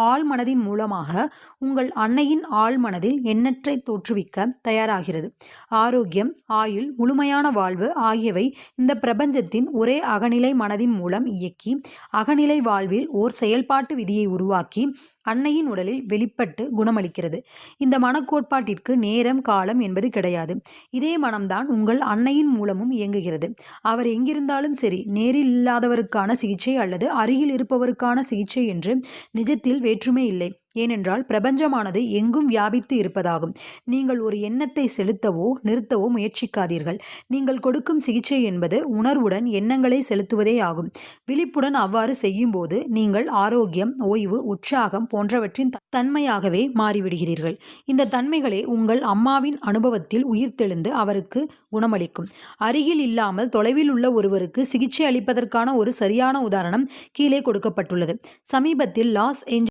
ஆழ்மனதின் மூலமாக உங்கள் அன்னையின் ஆழ்மனதில் எண்ணற்றை தோற்றுவிக்க தயாராகிறது. ஆரோக்கியம், ஆயுள், முழுமையான வாழ்வு ஆகியவை இந்த பிரபஞ்சத்தின் ஒரே அகநிலை மனதின் மூலம் இயக்கி, அகநிலை வாழ்வில் ஓர் செயல்பாட்டு விதியை உருவாக்கி அன்னையின் உடலில் வெளிப்பட்டு குணமளிக்கிறது. இந்த மனக்கோட்பாட்டிற்கு நேரம், காலம் என்பது கிடையாது. இதே மனம்தான் உங்கள் அன்னையின் மூலமும் இயங்குகிறது. அவர் எங்கிருந்தாலும் சரி, நேரில் இல்லாதவருக்கான சிகிச்சை அல்லது அருகில் இருப்பவருக்கான சிகிச்சை என்று நிஜத்தில் வேற்றுமை இல்லை. ஏனென்றால் பிரபஞ்சமானது எங்கும் வியாபித்து இருப்பதாகும். நீங்கள் ஒரு எண்ணத்தை செலுத்தவோ நிறுத்தவோ முயற்சிக்காதீர்கள். நீங்கள் கொடுக்கும் சிகிச்சை என்பது உணர்வுடன் எண்ணங்களை செலுத்துவதே ஆகும். விழிப்புடன் அவ்வாறு செய்யும்போது நீங்கள் ஆரோக்கியம், ஓய்வு, உற்சாகம் போன்றவற்றின் தன்மையாகவே மாறிவிடுகிறீர்கள். இந்த தன்மைகளே உங்கள் அம்மாவின் அனுபவத்தில் உயிர்த்தெழுந்து அவருக்கு குணமளிக்கும். அருகில் இல்லாமல் தொலைவில் உள்ள ஒருவருக்கு சிகிச்சை அளிப்பதற்கான ஒரு சரியான உதாரணம் கீழே கொடுக்கப்பட்டுள்ளது. சமீபத்தில் லாஸ் ஏஞ்சல்ஸ்